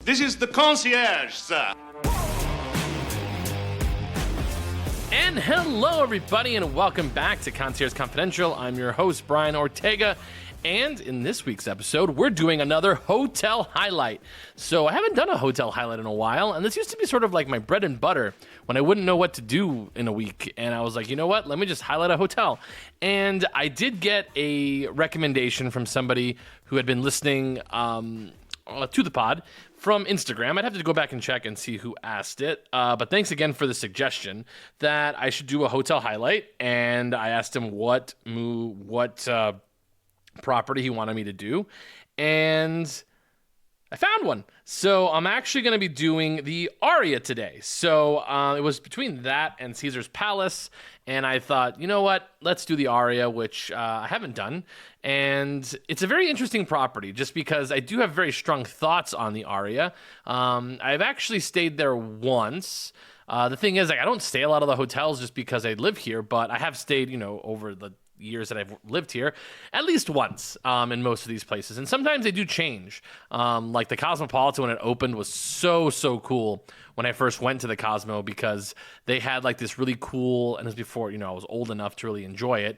This is the concierge, sir. And hello, everybody, and welcome back to Concierge Confidential. I'm your host, Brian Ortega, and in this week's episode, we're doing another hotel highlight. So I haven't done a hotel highlight in a while, and this used to be sort of like my bread and butter when I wouldn't know what to do in a week, and I was like, you know what, let me just highlight a hotel. And I did get a recommendation from somebody who had been listening to the pod from Instagram. I'd have to go back and check and see who asked it. But thanks again for the suggestion that I should do a hotel highlight. And I asked him what property he wanted me to do. And I found one. So I'm actually going to be doing the Aria today. So it was between that and Caesar's Palace. And I thought, you know what? Let's do the Aria, which I haven't done. And it's a very interesting property just because I do have very strong thoughts on the Aria. I've actually stayed there once. The thing is, I don't stay a lot of the hotels just because I live here, but I have stayed, over the years that I've lived here at least once in most of these places, and sometimes they do change. Like the Cosmopolitan, when it opened, was so cool when I first went to the Cosmo, because they had like this really cool, and it was before I was old enough to really enjoy it,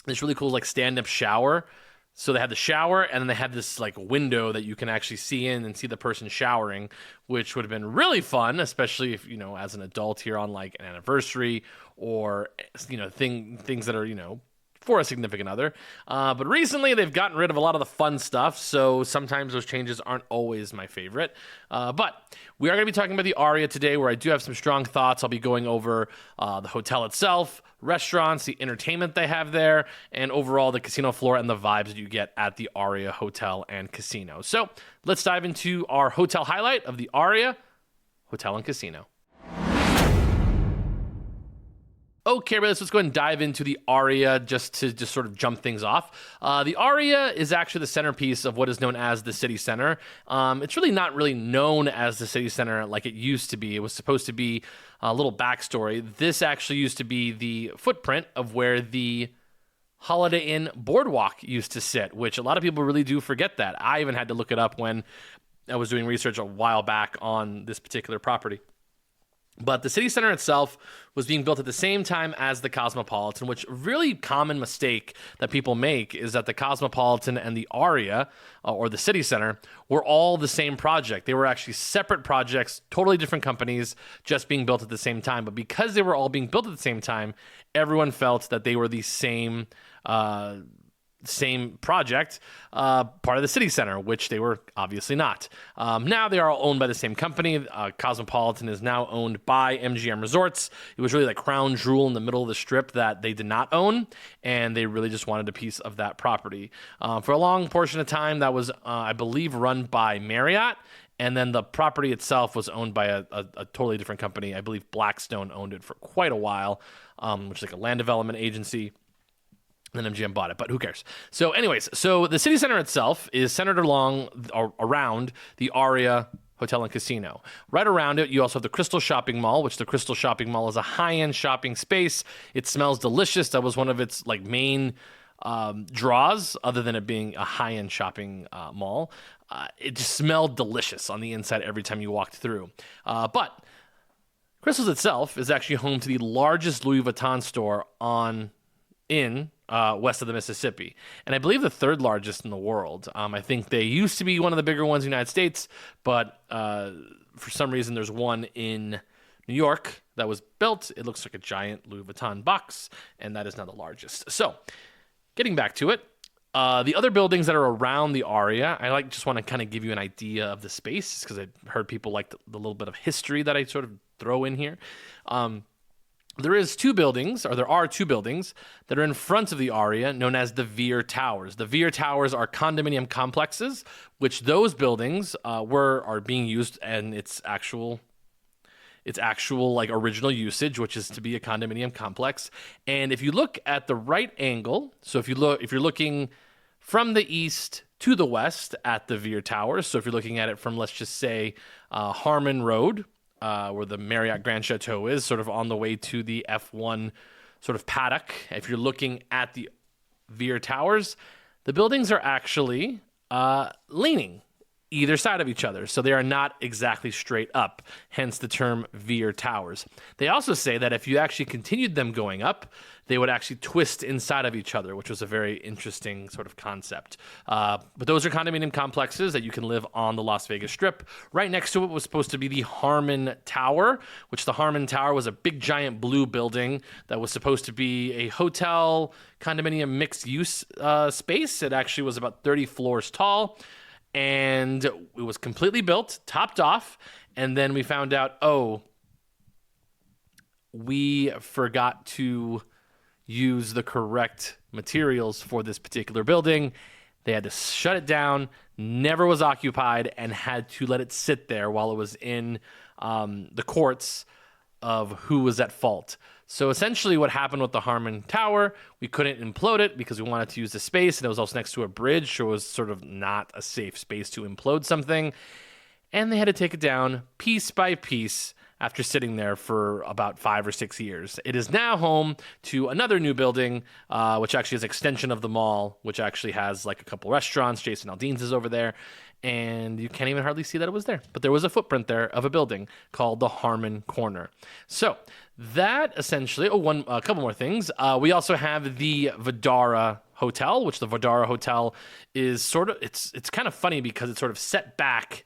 this really cool like stand-up shower. So they had the shower, and then they had this like window that you can actually see in and see the person showering, which would have been really fun, especially if, as an adult here on like an anniversary or, things that are, for a significant other. But recently they've gotten rid of a lot of the fun stuff, so sometimes those changes aren't always my favorite. But we are going to be talking about the Aria today, where I do have some strong thoughts. I'll be going over the hotel itself, restaurants, the entertainment they have there, and overall the casino floor and the vibes that you get at the Aria Hotel and Casino. So let's dive into our hotel highlight of the Aria Hotel and Casino. Okay, let's go ahead and dive into the Aria just to sort of jump things off. The Aria is actually the centerpiece of what is known as the City Center. It's really not really known as the City Center like it used to be. It was supposed to be a little backstory. This actually used to be the footprint of where the Holiday Inn Boardwalk used to sit, which a lot of people really do forget that. I even had to look it up when I was doing research a while back on this particular property. But the city center itself was being built at the same time as the Cosmopolitan, which really common mistake that people make is that the Cosmopolitan and the Aria, or the city center, were all the same project. They were actually separate projects, totally different companies, just being built at the same time. But because they were all being built at the same time, everyone felt that they were the same project, part of the city center, which they were obviously not. Now they are all owned by the same company. Cosmopolitan is now owned by MGM Resorts. It was really like crown jewel in the middle of the strip that they did not own, and they really just wanted a piece of that property. For a long portion of time, that was, I believe, run by Marriott, and then the property itself was owned by a totally different company. I believe Blackstone owned it for quite a while, which is like a land development agency. And then MGM bought it, but who cares? So anyways, so the city center itself is centered around the Aria Hotel and Casino. Right around it, you also have the Crystal Shopping Mall, which the Crystal Shopping Mall is a high-end shopping space. It smells delicious. That was one of its like main draws, other than it being a high-end shopping mall. It just smelled delicious on the inside every time you walked through. But Crystal's itself is actually home to the largest Louis Vuitton store west of the Mississippi, and I believe the third largest in the world. I think they used to be one of the bigger ones in the United States, but for some reason there's one in New York that was built. It looks like a giant Louis Vuitton box, and that is now the largest. So getting back to it, the other buildings that are around the Aria, I just want to kind of give you an idea of the space, because I've heard people like the little bit of history that I sort of throw in here. There are two buildings that are in front of the Aria known as the Veer Towers. The Veer Towers are condominium complexes, which those buildings are being used in its actual like original usage, which is to be a condominium complex. And if you look at the right angle, so if you're looking from the east to the west at the Veer Towers, so if you're looking at it from, let's just say, Harmon Road, where the Marriott Grand Chateau is, sort of on the way to the F1 sort of paddock. If you're looking at the Veer Towers, the buildings are actually leaning either side of each other. So they are not exactly straight up, hence the term Veer towers. They also say that if you actually continued them going up, they would actually twist inside of each other, which was a very interesting sort of concept. But those are condominium complexes that you can live on the Las Vegas Strip. Right next to it was supposed to be the Harmon Tower, which the Harmon Tower was a big giant blue building that was supposed to be a hotel condominium mixed use space. It actually was about 30 floors tall. And it was completely built, topped off, and then we found out, we forgot to use the correct materials for this particular building. They had to shut it down, never was occupied, and had to let it sit there while it was in the courts of who was at fault. So essentially what happened with the Harmon Tower, we couldn't implode it because we wanted to use the space, and it was also next to a bridge, so it was sort of not a safe space to implode something. And they had to take it down piece by piece after sitting there for about 5 or 6 years. It is now home to another new building, which actually is an extension of the mall, which actually has like a couple restaurants. Jason Aldean's is over there. And you can't even hardly see that it was there. But there was a footprint there of a building called the Harmon Corner. So that essentially, a couple more things. We also have the Vdara Hotel, which the Vdara Hotel is sort of, it's kind of funny because it's sort of set back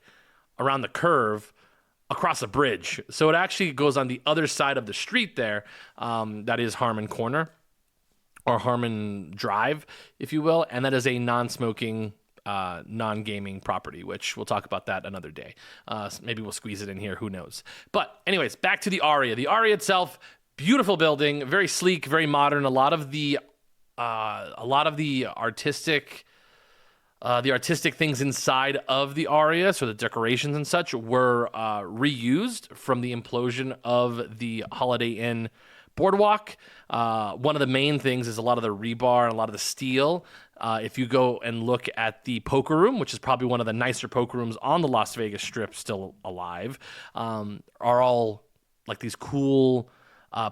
around the curve across a bridge. So it actually goes on the other side of the street there. That is Harmon Corner or Harmon Drive, if you will. And that is a non-smoking non-gaming property, which we'll talk about that another day. Maybe we'll squeeze it in here. Who knows? But anyways, back to the Aria. The Aria itself, beautiful building, very sleek, very modern. A lot of the artistic things inside of the Aria, so the decorations and such, were reused from the implosion of the Holiday Inn boardwalk. One of the main things is a lot of the rebar and a lot of the steel. If you go and look at the poker room, which is probably one of the nicer poker rooms on the Las Vegas Strip still alive, are all like these cool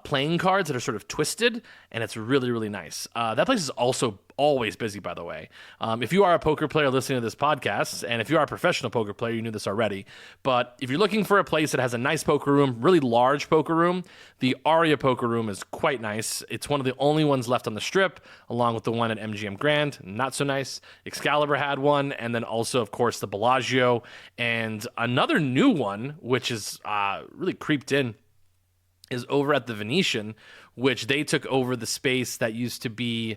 playing cards that are sort of twisted, and it's really, really nice. That place is also always busy, by the way. If you are a poker player listening to this podcast, and if you are a professional poker player, you knew this already, but if you're looking for a place that has a nice poker room, really large poker room, the Aria poker room is quite nice. It's one of the only ones left on the Strip, along with the one at MGM Grand, not so nice. Excalibur had one, and then also, of course, the Bellagio, and another new one, which is really creeped in, is over at the Venetian, which they took over the space that used to be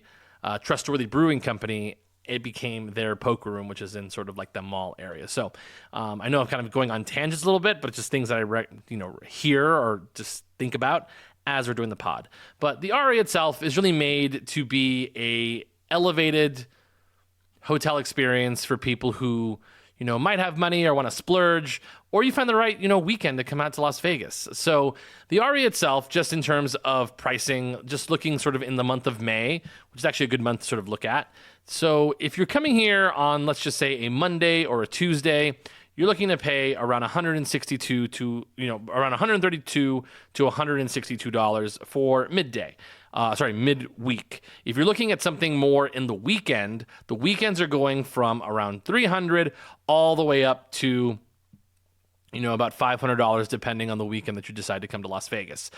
Trustworthy Brewing Company. It became their poker room, which is in sort of like the mall area. So I know I'm kind of going on tangents a little bit, but it's just things that I hear or just think about as we're doing the pod. But the Aria itself is really made to be a elevated hotel experience for people who might have money or want to splurge, or you find the right, weekend to come out to Las Vegas. So the Aria itself, just in terms of pricing, just looking sort of in the month of May, which is actually a good month to sort of look at. So if you're coming here on, let's just say, a Monday or a Tuesday, you're looking to pay around $132 to $162 for midday. Midweek. If you're looking at something more in the weekend, the weekends are going from around $300 all the way up to about $500, depending on the weekend that you decide to come to Las Vegas.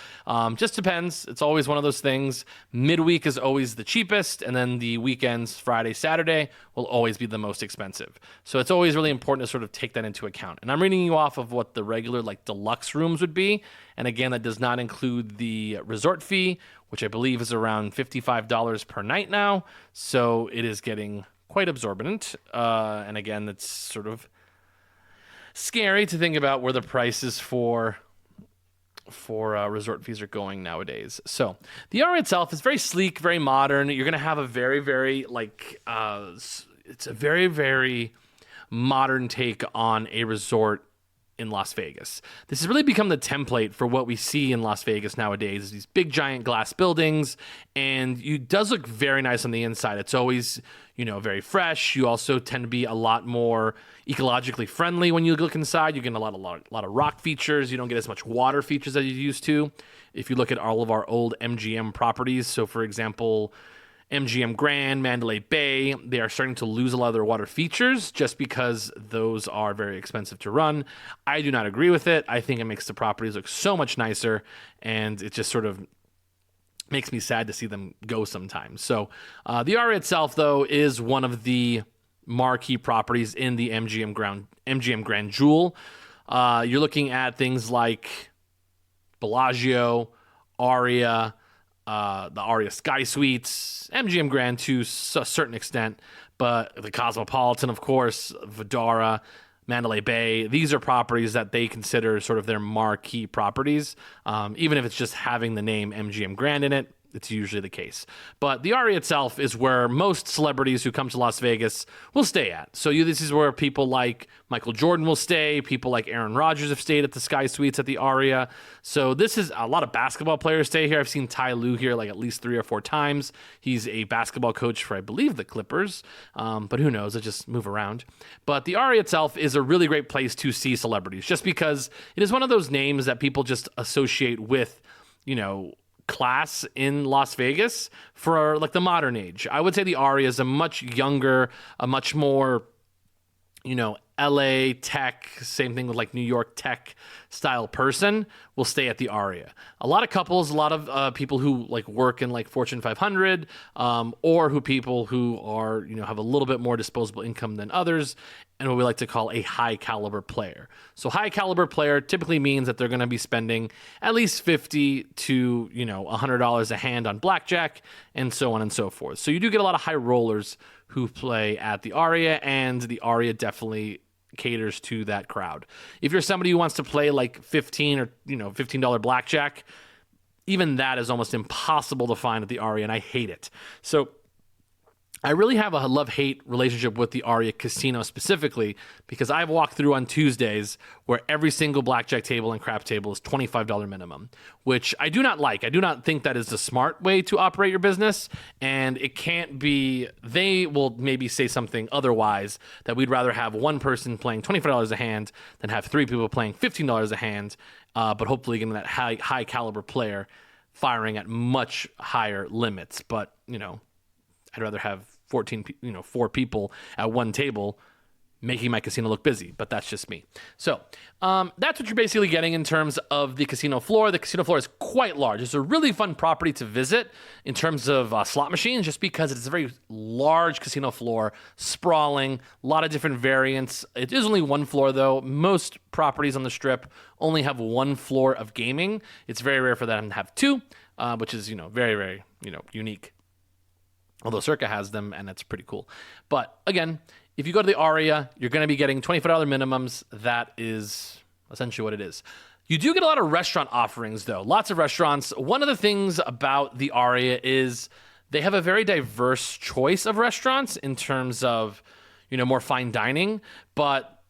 Just depends. It's always one of those things. Midweek is always the cheapest, and then the weekends, Friday, Saturday, will always be the most expensive. So it's always really important to sort of take that into account. And I'm reading you off of what the regular, deluxe rooms would be. And again, that does not include the resort fee, which I believe is around $55 per night now. So it is getting quite absorbent. And again, it's sort of scary to think about where the prices for resort fees are going nowadays. So the Aria itself is very sleek, very modern. You're going to have a very, very it's a very, very modern take on a resort in Las Vegas. This has really become the template for what we see in Las Vegas nowadays, these big giant glass buildings, and it does look very nice on the inside. It's always, very fresh. You also tend to be a lot more ecologically friendly when you look inside. You get a lot of rock features. You don't get as much water features as you used to. If you look at all of our old MGM properties, so for example, MGM Grand, Mandalay Bay, they are starting to lose a lot of their water features just because those are very expensive to run. I do not agree with it. I think it makes the properties look so much nicer, and it just sort of makes me sad to see them go sometimes. So the Aria itself, though, is one of the marquee properties in the MGM Grand Jewel. You're looking at things like Bellagio, Aria, the Aria Sky Suites, MGM Grand to a certain extent, but the Cosmopolitan, of course, Vdara, Mandalay Bay. These are properties that they consider sort of their marquee properties. Even if it's just having the name MGM Grand in it, it's usually the case. But the Aria itself is where most celebrities who come to Las Vegas will stay at. So this is where people like Michael Jordan will stay. People like Aaron Rodgers have stayed at the Sky Suites at the Aria. So this is a lot of basketball players stay here. I've seen Ty Lue here like at least 3 or 4 times. He's a basketball coach for, I believe, the Clippers. But who knows? They just move around. But the Aria itself is a really great place to see celebrities just because it is one of those names that people just associate with, class in Las Vegas for like the modern age. I would say the Aria is a much younger, a much more, LA tech, same thing with like New York tech style person will stay at the Aria. A lot of couples, a lot of people who like work in like Fortune 500, or people who are, have a little bit more disposable income than others, and what we like to call a high caliber player. So high caliber player typically means that they're going to be spending at least $50 to, $100 a hand on blackjack and so on and so forth. So you do get a lot of high rollers who play at the Aria, and the Aria definitely caters to that crowd. If you're somebody who wants to play like $15 or $15 blackjack, even that is almost impossible to find at the Aria, and I hate it. So I really have a love-hate relationship with the Aria Casino specifically because I've walked through on Tuesdays where every single blackjack table and crap table is $25 minimum, which I do not like. I do not think that is the smart way to operate your business, and it can't be. They will maybe say something otherwise, that we'd rather have one person playing $25 a hand than have 3 people playing $15 a hand, but hopefully getting that high caliber player firing at much higher limits. But, I'd rather have 4 people at one table making my casino look busy, but that's just me. So that's what you're basically getting in terms of the casino floor. The casino floor is quite large. It's a really fun property to visit in terms of slot machines, just because it's a very large casino floor, sprawling, a lot of different variants. It is only one floor, though. Most properties on the Strip only have one floor of gaming. It's very rare for them to have 2, which is, very, very, unique. Although Circa has them, and it's pretty cool. But again, if you go to the Aria, you're going to be getting $25 minimums. That is essentially what it is. You do get a lot of restaurant offerings, though. Lots of restaurants. One of the things about the Aria is they have a very diverse choice of restaurants in terms of, more fine dining. But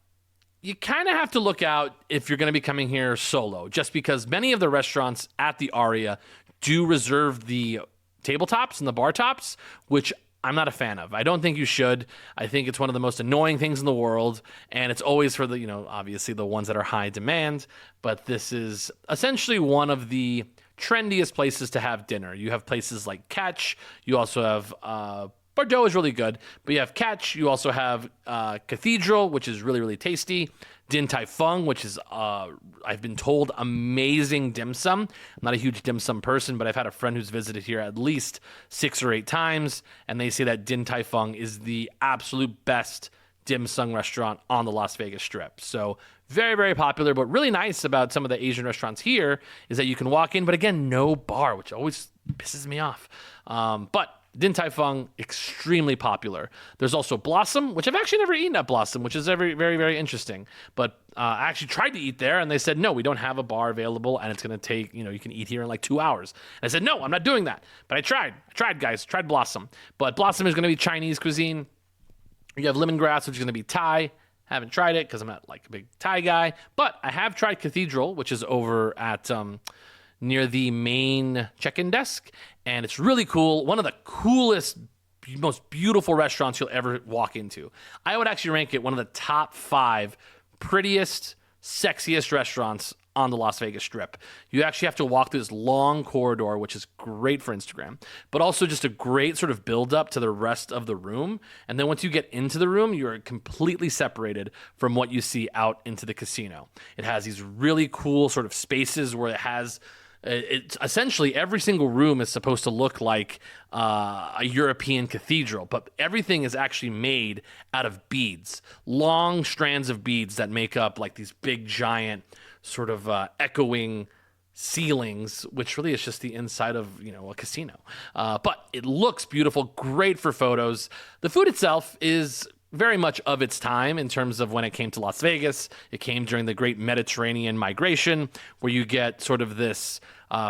you kind of have to look out if you're going to be coming here solo, just because many of the restaurants at the Aria do reserve the tabletops and the bar tops, which I'm not a fan of. I don't think you should. I think it's one of the most annoying things in the world, and it's always for the, obviously the ones that are high demand, but this is essentially one of the trendiest places to have dinner. You have places like Catch. You also have Bordeaux is really good, but you have Catch. You also have Cathedral, which is really, really tasty. Din Tai Fung, which is, I've been told, amazing dim sum. I'm not a huge dim sum person, but I've had a friend who's visited here at least 6 or 8 times, and they say that Din Tai Fung is the absolute best dim sum restaurant on the Las Vegas Strip. So very, very popular. But really nice about some of the Asian restaurants here is that you can walk in, but again, no bar, which always pisses me off. But Din Tai Fung, extremely popular. There's also Blossom, which I've actually never eaten at Blossom, which is very, very, very interesting. But I actually tried to eat there, and they said, no, we don't have a bar available, and it's going to take, you can eat here in like 2 hours. And I said, no, I'm not doing that. But I tried, guys. Tried Blossom. But Blossom is going to be Chinese cuisine. You have Lemongrass, which is going to be Thai. Haven't tried it because I'm not like a big Thai guy. But I have tried Cathedral, which is over at near the main check-in desk, and it's really cool. One of the coolest, most beautiful restaurants you'll ever walk into. I would actually rank it one of the top 5 prettiest, sexiest restaurants on the Las Vegas Strip. You actually have to walk through this long corridor, which is great for Instagram, but also just a great sort of build up to the rest of the room. And then once you get into the room, you're completely separated from what you see out into the casino. It has these really cool sort of spaces where it's essentially every single room is supposed to look like a European cathedral, but everything is actually made out of beads, long strands of beads that make up like these big giant sort of echoing ceilings, which really is just the inside of a casino. But it looks beautiful, great for photos. The food itself is very much of its time in terms of when it came to Las Vegas. It came during the great Mediterranean migration, where you get sort of this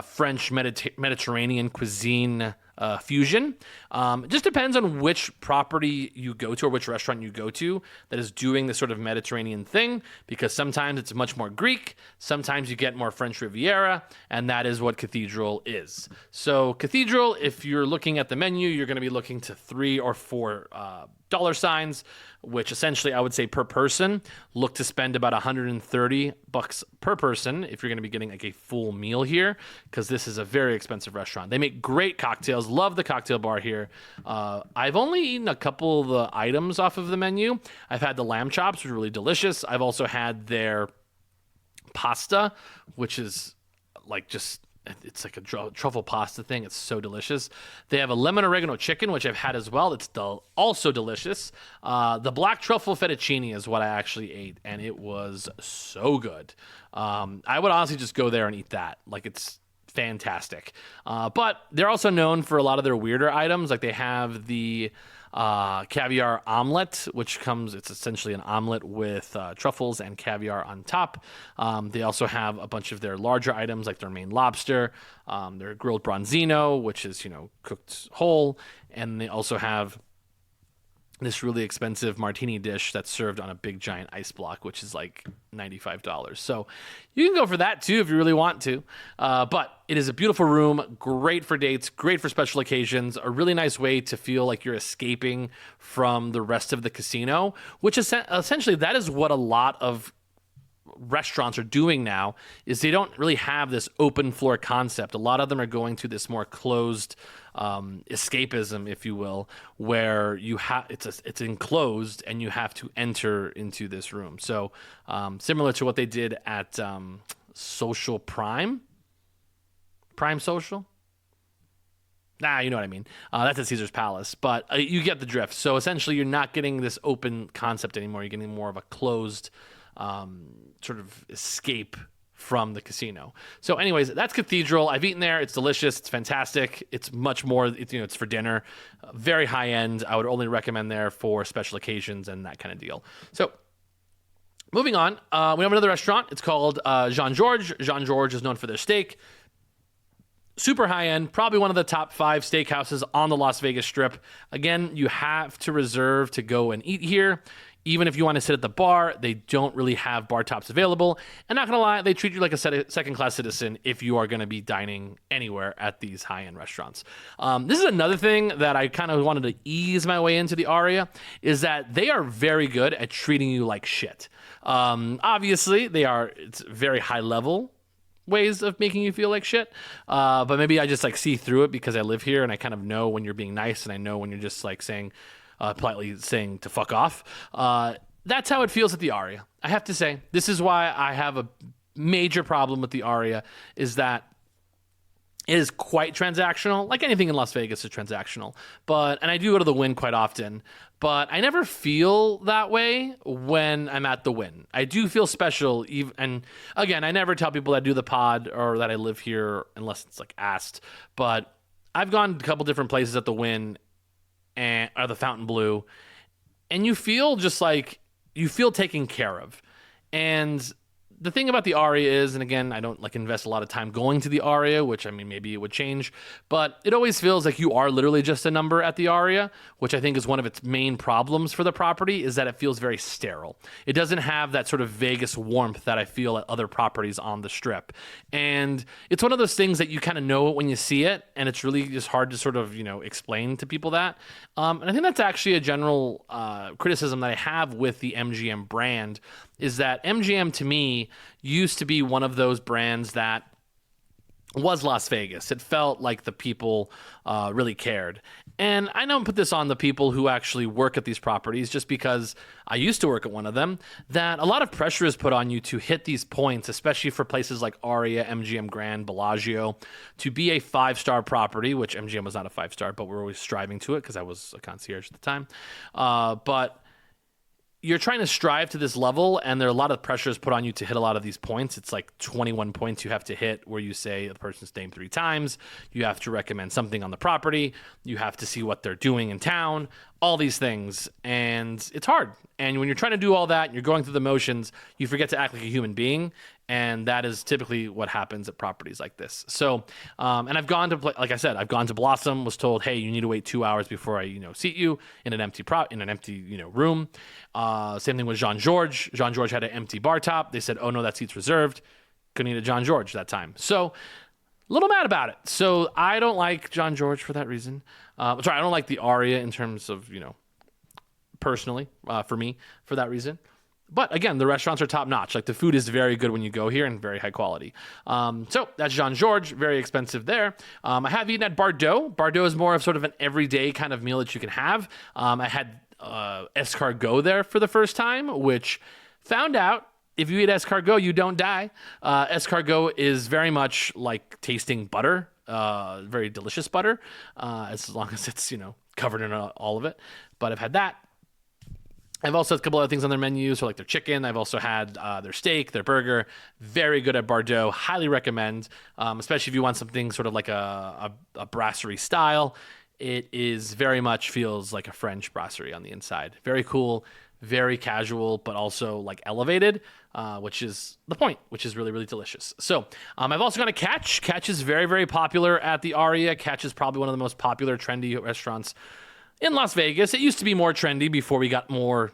French Mediterranean cuisine fusion. It just depends on which property you go to or which restaurant you go to that is doing this sort of Mediterranean thing, because sometimes it's much more Greek, sometimes you get more French Riviera, and that is what Cathedral is. So Cathedral, if you're looking at the menu, you're going to be looking to $3 or $4 dollar signs, which essentially I would say per person, look to spend about $130 per person if you're going to be getting like a full meal here, because this is a very expensive restaurant. They make great cocktails. Love the cocktail bar here. I've only eaten a couple of the items off of the menu. I've had the lamb chops, which are really delicious. I've also had their pasta, which is like it's like a truffle pasta thing. It's so delicious. They have a lemon oregano chicken, which I've had as well. It's also delicious. The black truffle fettuccine is what I actually ate, and it was so good. I would honestly just go there and eat that. Like, it's fantastic. But they're also known for a lot of their weirder items. Like, they have the caviar omelet, it's essentially an omelet with truffles and caviar on top. They also have a bunch of their larger items, like their Maine lobster, their grilled bronzino, which is, cooked whole. And they also have this really expensive martini dish that's served on a big giant ice block, which is like $95. So you can go for that too if you really want to. But it is a beautiful room, great for dates, great for special occasions, a really nice way to feel like you're escaping from the rest of the casino, which is essentially that is what a lot of restaurants are doing now. Is they don't really have this open floor concept. A lot of them are going to this more closed escapism, if you will, where it's enclosed and you have to enter into this room. So similar to what they did at Social Prime Social. You know what I mean. That's at Caesar's Palace, but you get the drift. So essentially, you're not getting this open concept anymore. You're getting more of a closed sort of escape from the casino. So anyways, that's Cathedral. I've eaten there. It's delicious. It's fantastic. It's much more, it's for dinner. Very high end. I would only recommend there for special occasions and that kind of deal. So moving on, we have another restaurant. It's called Jean Georges. Jean Georges is known for their steak. Super high end, probably one of the top 5 steakhouses on the Las Vegas Strip. Again, you have to reserve to go and eat here. Even if you want to sit at the bar, they don't really have bar tops available. And not going to lie, they treat you like a second-class citizen if you are going to be dining anywhere at these high-end restaurants. This is another thing that I kind of wanted to ease my way into the Aria, is that they are very good at treating you like shit. Obviously, it's very high-level ways of making you feel like shit. But maybe I just see through it because I live here and I kind of know when you're being nice and I know when you're just politely saying to fuck off. That's how it feels at the Aria. I have to say, this is why I have a major problem with the Aria, is that it is quite transactional. Like anything in Las Vegas is transactional. And I do go to the Wynn quite often, but I never feel that way when I'm at the Wynn. I do feel special. And again, I never tell people that I do the pod or that I live here unless it's asked. But I've gone to a couple different places at the Wynn or the Fontainebleau, and you feel taken care of. And the thing about the Aria is, and again, I don't invest a lot of time going to the Aria, which maybe it would change, but it always feels like you are literally just a number at the Aria, which I think is one of its main problems for the property, is that it feels very sterile. It doesn't have that sort of Vegas warmth that I feel at other properties on the Strip. And it's one of those things that you kind of know it when you see it, and it's really just hard to sort of, explain to people that. And I think that's actually a general criticism that I have with the MGM brand, is that MGM to me used to be one of those brands that was Las Vegas. It felt like the people really cared. And I don't put this on the people who actually work at these properties, just because I used to work at one of them, that a lot of pressure is put on you to hit these points, especially for places like Aria, MGM Grand, Bellagio, to be a 5-star property, which MGM was not a 5-star, but we're always striving to it because I was a concierge at the time. But you're trying to strive to this level, and there are a lot of pressures put on you to hit a lot of these points. It's like 21 points you have to hit, where you say the person's name 3 times. You have to recommend something on the property. You have to see what they're doing in town, all these things. And it's hard. And when you're trying to do all that, and you're going through the motions, you forget to act like a human being. And that is typically what happens at properties like this. So, and I've gone to, like I said, I've gone to Blossom, was told, hey, you need to wait 2 hours before I, seat you in an empty room. Same thing with Jean George. Jean George had an empty bar top. They said, oh no, that seat's reserved. Couldn't eat at Jean George that time. So, a little mad about it. So I don't like Jean George for that reason. I don't like the Aria in terms of, personally, for me, for that reason. But again, the restaurants are top notch. Like, the food is very good when you go here and very high quality. So that's Jean George, very expensive there. I have eaten at Bardot. Bardot is more of sort of an everyday kind of meal that you can have. I had escargot there for the first time, which found out if you eat escargot, you don't die. Escargot is very much like tasting butter, very delicious butter, as long as it's, covered in all of it. But I've had that. I've also had a couple other things on their menu, so like their chicken. I've also had their steak, their burger. Very good at Bardot. Highly recommend, especially if you want something sort of like a brasserie style. It is very much feels like a French brasserie on the inside. Very cool, very casual, but also like elevated, which is the point, which is really, really delicious. So I've also gone to Catch. Catch is very, very popular at the Aria. Catch is probably one of the most popular, trendy restaurants in Las Vegas. It used to be more trendy before we got more,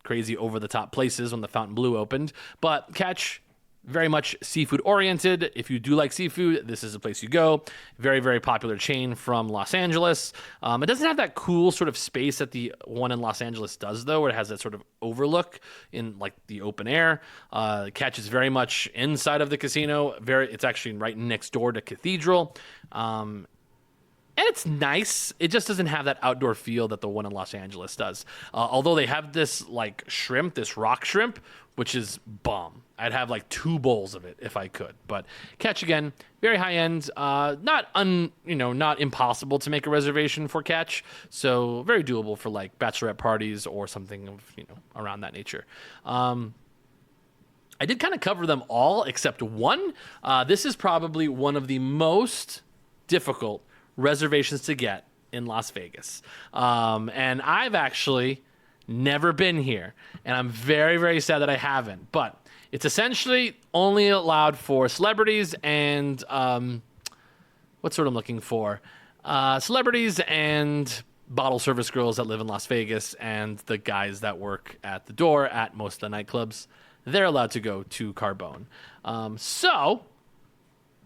crazy over-the-top places when the Fontainebleau opened. But Catch, very much seafood-oriented. If you do like seafood, this is the place you go. Very, very popular chain from Los Angeles. It doesn't have that cool sort of space that the one in Los Angeles does, though, where it has that sort of overlook in, like, the open air. Catch is very much inside of the casino. It's actually right next door to Cathedral. And it's nice. It just doesn't have that outdoor feel that the one in Los Angeles does. Although they have this like shrimp, this rock shrimp, which is bomb. I'd have like 2 bowls of it if I could. But Catch, again, very high end. Not impossible to make a reservation for Catch. So very doable for like bachelorette parties or something of around that nature. I did kind of cover them all except one. This is probably one of the most difficult reservations to get in Las Vegas. And I've actually never been here. And I'm very, very sad that I haven't. But it's essentially only allowed for celebrities and what's what I'm looking for? Celebrities and bottle service girls that live in Las Vegas and the guys that work at the door at most of the nightclubs. They're allowed to go to Carbone.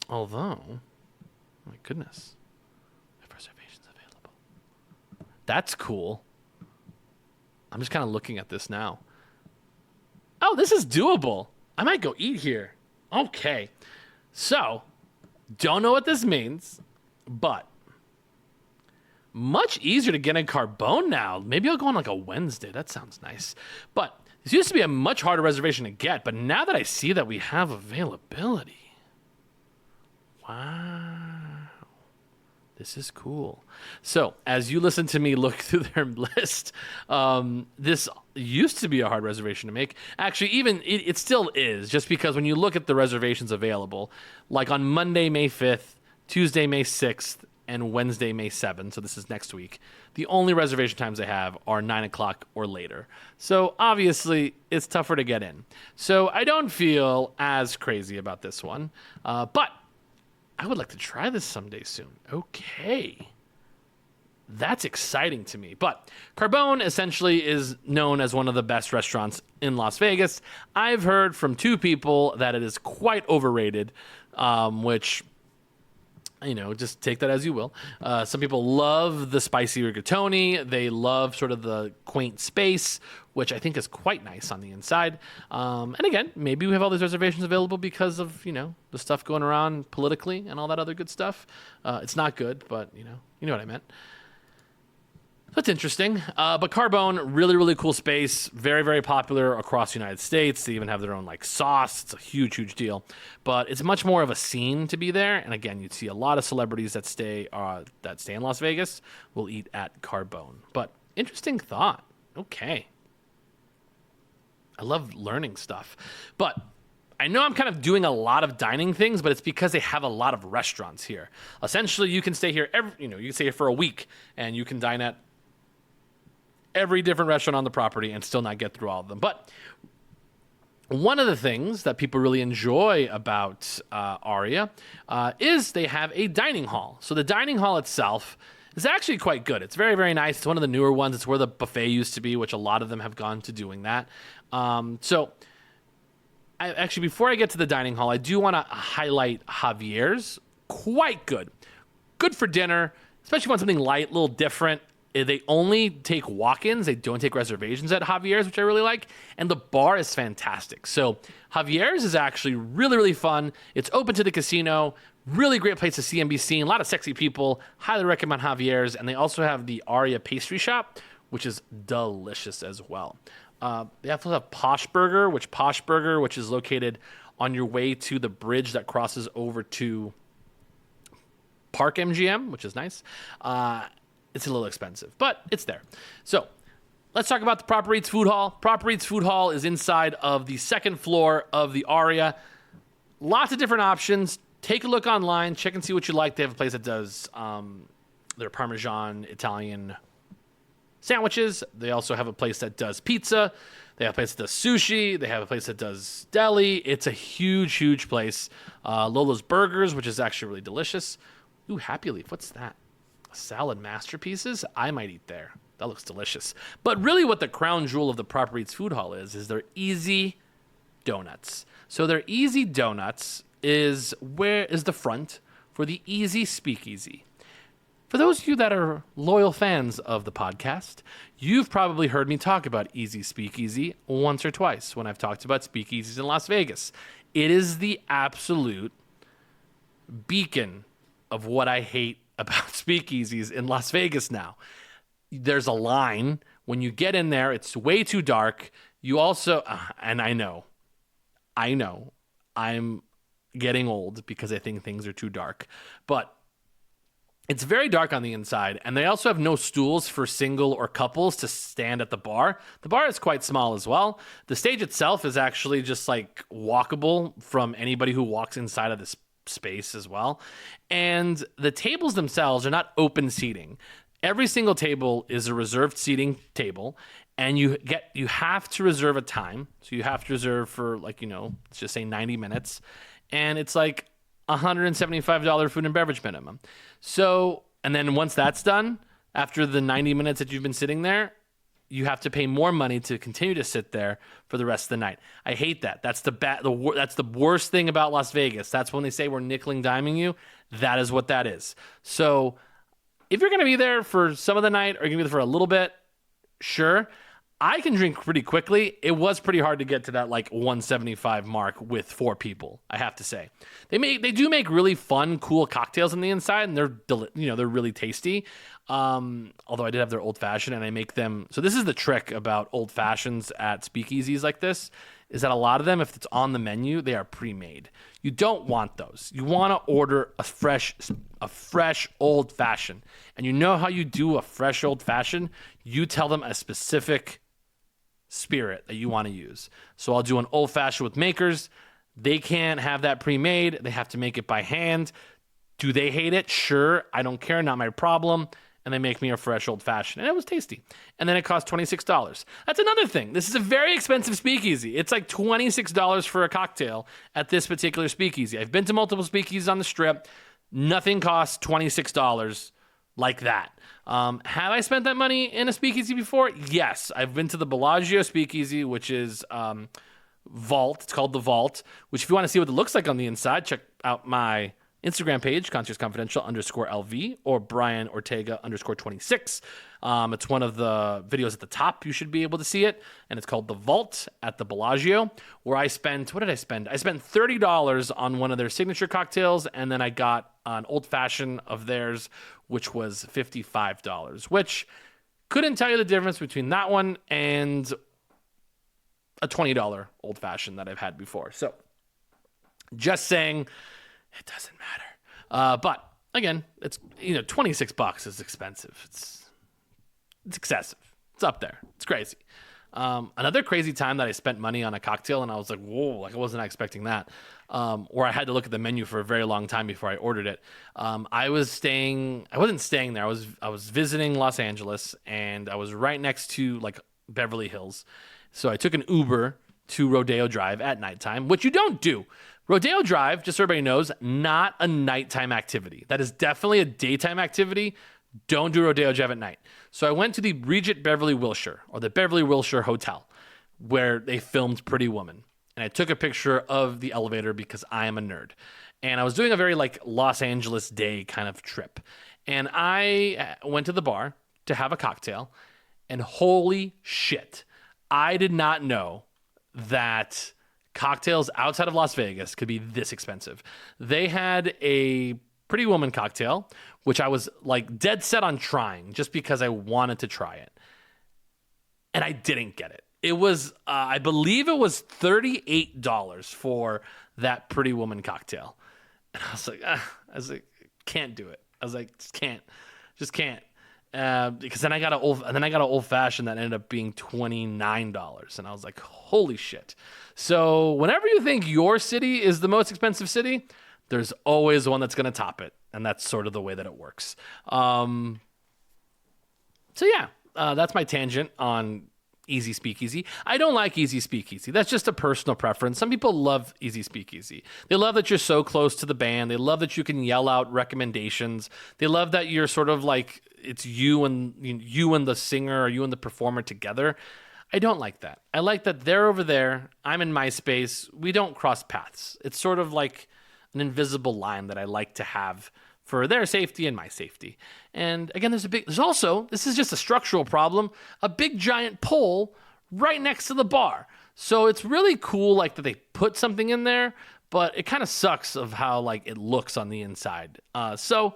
Although, my goodness, reservations available. That's cool. I'm just kind of looking at this now. Oh, this is doable. I might go eat here. Okay. So, don't know what this means, but much easier to get in Carbone now. Maybe I'll go on like a Wednesday. That sounds nice. But this used to be a much harder reservation to get, but now that I see that we have availability, wow. This is cool. So, as you listen to me look through their list, this used to be a hard reservation to make. Actually, even it still is, just because when you look at the reservations available, like on Monday, May 5th, Tuesday, May 6th, and Wednesday, May 7th, so this is next week, the only reservation times they have are 9 o'clock or later. So, obviously, it's tougher to get in. So, I don't feel as crazy about this one, but I would like to try this someday soon. Okay. That's exciting to me. But Carbone essentially is known as one of the best restaurants in Las Vegas. I've heard from 2 people that it is quite overrated, which Just take that as you will. Some people love the spicy rigatoni. They love sort of the quaint space, which I think is quite nice on the inside. And again, maybe we have all these reservations available because of, the stuff going around politically and all that other good stuff. It's not good, but, you know what I meant. That's interesting. But Carbone, really, really cool space. Very, very popular across the United States. They even have their own sauce. It's a huge, huge deal. But it's much more of a scene to be there. And again, you'd see a lot of celebrities that stay in Las Vegas will eat at Carbone. But interesting thought. Okay. I love learning stuff. But I know I'm kind of doing a lot of dining things, but it's because they have a lot of restaurants here. Essentially, you can stay here you can stay here for a week and you can dine at every different restaurant on the property and still not get through all of them. But one of the things that people really enjoy about Aria is they have a dining hall. So the dining hall itself is actually quite good. It's very, very nice. It's one of the newer ones. It's where the buffet used to be, which a lot of them have gone to doing that. Before I get to the dining hall, I do want to highlight Javier's. Quite good. Good for dinner, especially if you want something light, a little different. They only take walk-ins. They don't take reservations at Javier's, which I really like. And the bar is fantastic. So Javier's is actually really, really fun. It's open to the casino. Really great place to see and be seen. A lot of sexy people. Highly recommend Javier's. And they also have the Aria pastry shop, which is delicious as well. They also have Posh Burger, which is located on your way to the bridge that crosses over to Park MGM, which is nice. It's a little expensive, but it's there. So let's talk about the Proper Eats Food Hall. Proper Eats Food Hall is inside of the second floor of the Aria. Lots of different options. Take a look online. Check and see what you like. They have a place that does their Parmesan Italian sandwiches. They also have a place that does pizza. They have a place that does sushi. They have a place that does deli. It's a huge, huge place. Lola's Burgers, which is actually really delicious. Ooh, Happy Leaf. What's that? Salad masterpieces? I might eat there. That looks delicious. But really what the crown jewel of the Proper Eats Food Hall is their Easy Donuts. So their Easy Donuts is the front for the Easy Speakeasy. For those of you that are loyal fans of the podcast, you've probably heard me talk about Easy Speakeasy once or twice when I've talked about speakeasies in Las Vegas. It is the absolute beacon of what I hate about speakeasies in Las Vegas now. There's a line. When you get in there, it's way too dark. You also, and I know, I'm getting old because I think things are too dark, but it's very dark on the inside, and they also have no stools for single or couples to stand at the bar. The bar is quite small as well. The stage itself is actually just walkable from anybody who walks inside of this space as well. And the tables themselves are not open seating. Every single table is a reserved seating table, and you have to reserve a time. So you have to reserve for let's just say 90 minutes, and it's $175 food and beverage minimum. So, and then once that's done, after the 90 minutes that you've been sitting there, you have to pay more money to continue to sit there for the rest of the night. I hate that. That's the worst thing about Las Vegas. That's when they say we're nickel and diming you. That is what that is. So if you're going to be there for some of the night or you're going to be there for a little bit, sure. I can drink pretty quickly. It was pretty hard to get to that 175 mark with 4 people, I have to say. They do make really fun, cool cocktails on the inside, and they're really tasty. Although I did have their old fashioned, and I make them. So this is the trick about old fashions at speakeasies like this, is that a lot of them, if it's on the menu, they are pre-made. You don't want those. You want to order a fresh old fashioned. And you know how you do a fresh old fashioned? You tell them a specific spirit that you want to use. So I'll do an old fashioned with makers. They can't have that pre-made. They have to make it by hand. Do they hate it? Sure. I don't care. Not my problem. And they make me a fresh old fashioned. And it was tasty. And then it cost $26. That's another thing. This is a very expensive speakeasy. It's $26 for a cocktail at this particular speakeasy. I've been to multiple speakeasies on the Strip. Nothing costs $26 like that. Have I spent that money in a speakeasy before? Yes. I've been to the Bellagio speakeasy, which is Vault. It's called the Vault, which if you want to see what it looks like on the inside, check out my Instagram page, Concierge Confidential _LV, or Brian Ortega _26. It's one of the videos at the top. You should be able to see it. And it's called The Vault at the Bellagio, where I spent, what did I spend? I spent $30 on one of their signature cocktails, and then I got an old fashioned of theirs, which was $55, which couldn't tell you the difference between that one and a $20 old fashioned that I've had before. So just saying, it doesn't matter. But again, it's, $26 is expensive. It's excessive. It's up there. It's crazy. Another crazy time that I spent money on a cocktail and I was like, whoa, like I wasn't expecting that. Or I had to look at the menu for a very long time before I ordered it. I wasn't staying there. I was visiting Los Angeles, and I was right next to like Beverly Hills. So I took an Uber to Rodeo Drive at nighttime, which you don't do. Rodeo Drive, just so everybody knows, not a nighttime activity. That is definitely a daytime activity. Don't do Rodeo Drive at night. So I went to the Regent Beverly Wilshire, or the Beverly Wilshire Hotel, where they filmed Pretty Woman. And I took a picture of the elevator because I am a nerd. And I was doing a very like Los Angeles day kind of trip. And I went to the bar to have a cocktail. And holy shit, I did not know that cocktails outside of Las Vegas could be this expensive. They had a Pretty Woman cocktail, which I was like dead set on trying just because I wanted to try it. And I didn't get it. It was, I believe it was $38 for that Pretty Woman cocktail. And I was like, can't do it. I was like, just can't. Because then I got an old fashioned that ended up being $29, and I was like, holy shit. So whenever you think your city is the most expensive city, there's always one that's going to top it, and that's sort of the way that it works. So yeah, that's my tangent on Easy Speakeasy. I don't like Easy Speakeasy. That's just a personal preference. Some people love Easy Speakeasy. They love that you're so close to the band. They love that you can yell out recommendations. They love that you're sort of like it's you and the singer or you and the performer together. I don't like that. I like that they're over there. I'm in my space. We don't cross paths. It's sort of like an invisible line that I like to have for their safety and my safety. And again, there's also, this is just a structural problem, a big giant pole right next to the bar. So it's really cool like that they put something in there, but it kind of sucks of how like it looks on the inside. So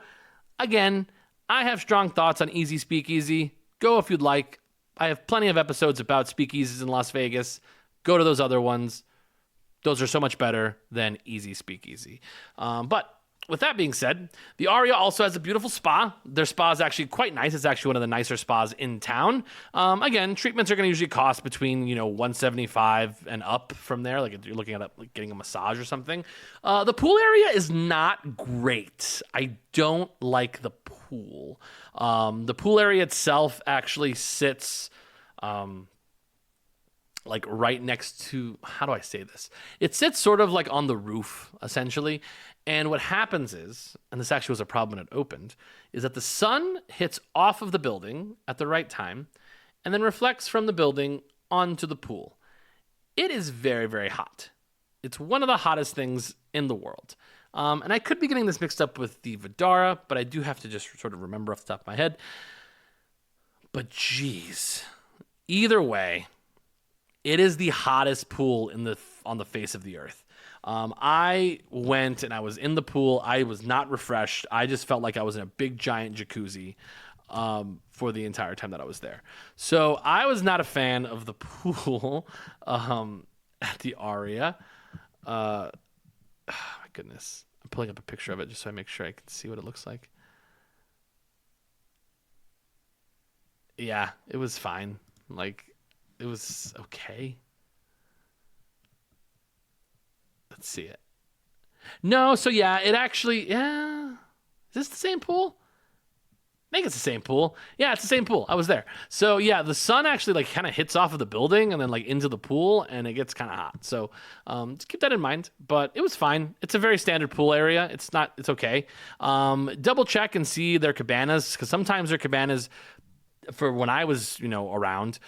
again, I have strong thoughts on Easy Speakeasy. Go if you'd like. I have plenty of episodes about speakeasies in Las Vegas. Go to those other ones. Those are so much better than Easy Speakeasy. But with that being said, the Aria also has a beautiful spa. Their spa is actually quite nice. It's actually one of the nicer spas in town. Again, treatments are going to usually cost between $175 and up from there. Like if you're looking at like getting a massage or something. The pool area is not great. I don't like the pool. The pool area itself actually sits like right next to, how do I say this? It sits sort of like on the roof, essentially. And what happens is, and this actually was a problem when it opened, is that the sun hits off of the building at the right time and then reflects from the building onto the pool. It is very, very hot. It's one of the hottest things in the world. And I could be getting this mixed up with the Vidara, but I do have to just sort of remember off the top of my head. But geez, either way, it is the hottest pool on the face of the earth. I went and I was in the pool. I was not refreshed. I just felt like I was in a big giant jacuzzi for the entire time that I was there. So I was not a fan of the pool at the Aria. Oh my goodness. I'm pulling up a picture of it just so I make sure I can see what it looks like. Yeah, it was fine. Like, it was okay. Let's see it. No, so yeah, it actually, yeah. Is this the same pool? I think it's the same pool. Yeah, it's the same pool. I was there. So yeah, the sun actually like kind of hits off of the building and then like into the pool, and it gets kind of hot. So just keep that in mind. But it was fine. It's a very standard pool area. It's okay. Double check and see their cabanas, because sometimes their cabanas, for when I was, around,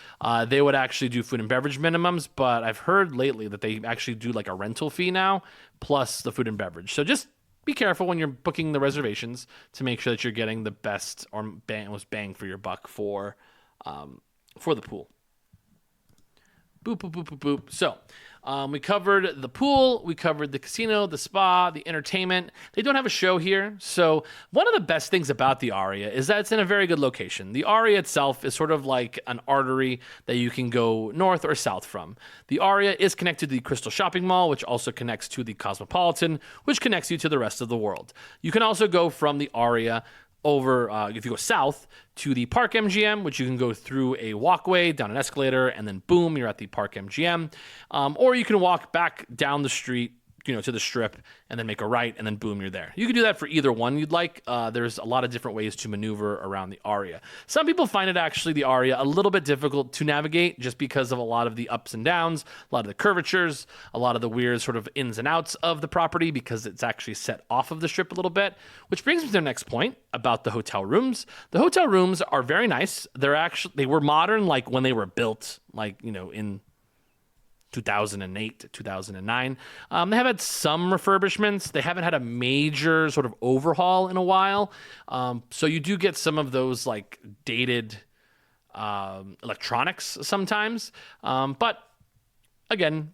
they would actually do food and beverage minimums, but I've heard lately that they actually do like a rental fee now plus the food and beverage. So just be careful when you're booking the reservations to make sure that you're getting the best or most bang for your buck for the pool. Boop, boop, boop, boop, boop. So we covered the pool, we covered the casino, the spa, the entertainment. They don't have a show here. So one of the best things about the Aria is that it's in a very good location. The Aria itself is sort of like an artery that you can go north or south from. The Aria is connected to the Crystal Shopping Mall, which also connects to the Cosmopolitan, which connects you to the rest of the world. You can also go from the Aria over, if you go south, to the Park MGM, which you can go through a walkway, down an escalator, and then boom, you're at the Park MGM. Or you can walk back down the street, to the Strip, and then make a right, and then boom, you're there. You can do that for either one you'd like. There's a lot of different ways to maneuver around the Aria. Some people find it actually, the Aria, a little bit difficult to navigate just because of a lot of the ups and downs, a lot of the curvatures, a lot of the weird sort of ins and outs of the property because it's actually set off of the Strip a little bit, which brings me to the next point about the hotel rooms. The hotel rooms are very nice. They were modern like when they were built, in 2008 to 2009. They have had some refurbishments. They haven't had a major sort of overhaul in a while. So you do get some of those like dated electronics sometimes. But again,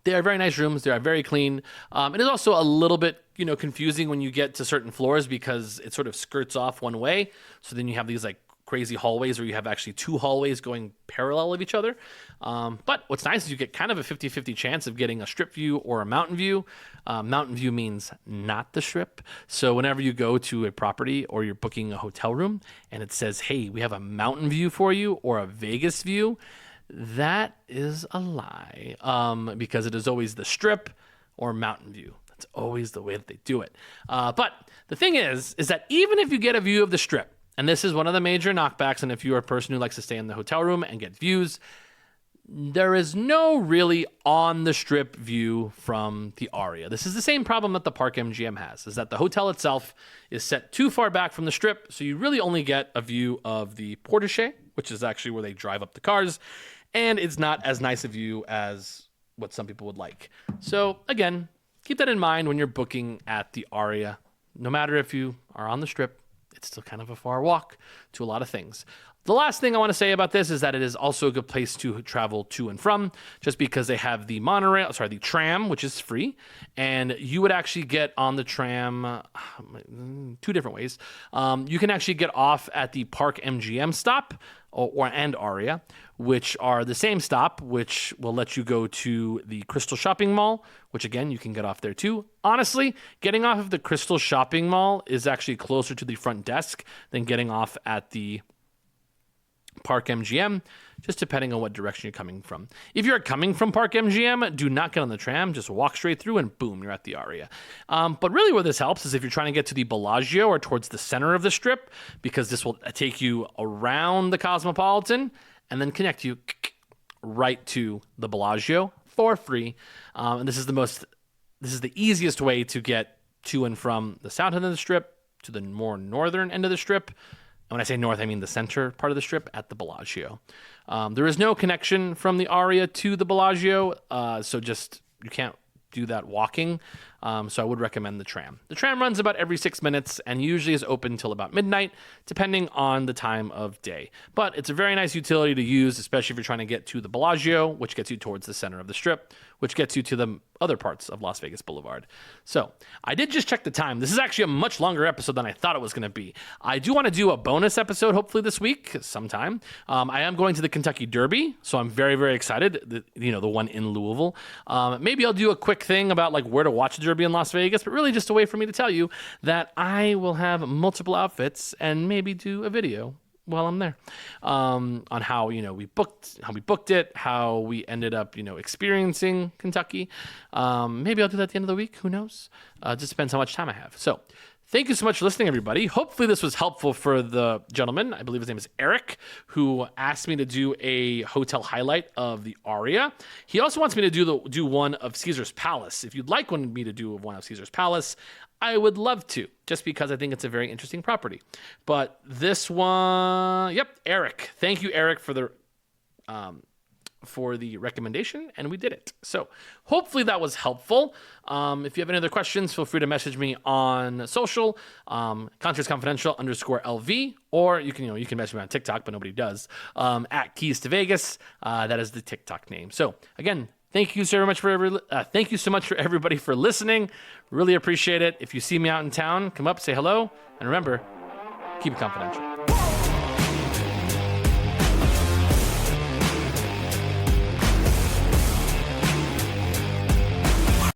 they are very nice rooms. They are very clean. It is also a little bit, confusing when you get to certain floors because it sort of skirts off one way. So then you have these like crazy hallways where you have actually two hallways going parallel of each other. But what's nice is you get kind of a 50-50 chance of getting a Strip view or a mountain view. Mountain view means not the Strip. So whenever you go to a property or you're booking a hotel room and it says, hey, we have a mountain view for you or a Vegas view, that is a lie, because it is always the Strip or mountain view. That's always the way that they do it. But the thing is that even if you get a view of the Strip, and this is one of the major knockbacks, and if you're a person who likes to stay in the hotel room and get views, there is no really on the Strip view from the Aria. This is the same problem that the Park MGM has, is that the hotel itself is set too far back from the Strip, so you really only get a view of the portiche, which is actually where they drive up the cars, and it's not as nice a view as what some people would like. So again, keep that in mind when you're booking at the Aria. No matter if you are on the Strip, it's still kind of a far walk to a lot of things. The last thing I want to say about this is that it is also a good place to travel to and from, just because they have the the tram, which is free, and you would actually get on the tram two different ways. You can actually get off at the Park MGM stop and Aria, which are the same stop, which will let you go to the Crystal Shopping Mall, which again, you can get off there too. Honestly, getting off of the Crystal Shopping Mall is actually closer to the front desk than getting off at the Park MGM, just depending on what direction you're coming from. If you're coming from Park MGM, do not get on the tram, just walk straight through and boom, you're at the Aria. But really where this helps is if you're trying to get to the Bellagio or towards the center of the Strip, because this will take you around the Cosmopolitan and then connect you right to the Bellagio for free. And this is the easiest way to get to and from the south end of the Strip to the more northern end of the Strip. When I say north, I mean the center part of the Strip at the Bellagio. There is no connection from the Aria to the Bellagio, so you can't do that walking. So I would recommend the tram. The tram runs about every 6 minutes and usually is open till about midnight, depending on the time of day. But it's a very nice utility to use, especially if you're trying to get to the Bellagio, which gets you towards the center of the Strip, which gets you to the other parts of Las Vegas Boulevard. So I did just check the time. This is actually a much longer episode than I thought it was going to be. I do want to do a bonus episode, hopefully this week sometime. I am going to the Kentucky Derby, so I'm very, very excited. The one in Louisville. Maybe I'll do a quick thing about like where to watch the Derby in Las Vegas, but really just a way for me to tell you that I will have multiple outfits and maybe do a video while I'm there, on how, we booked it, how we ended up, experiencing Kentucky. Maybe I'll do that at the end of the week. Who knows? Just depends how much time I have. So thank you so much for listening, everybody. Hopefully this was helpful for the gentleman. I believe his name is Eric, who asked me to do a hotel highlight of the Aria. He also wants me to do one of Caesar's Palace. If you'd like me to do one of Caesar's Palace, I would love to, just because I think it's a very interesting property. But this one, Eric. Thank you, Eric, for the for the recommendation, and we did it. So hopefully that was helpful. If you have any other questions, feel free to message me on social, contractsconfidential_LV, or you can message me on TikTok, but nobody does, at Keys to Vegas. That is the TikTok name. So again, thank you so much for everybody for listening. Really appreciate it. If you see me out in town, come up, say hello, and remember, keep it confidential.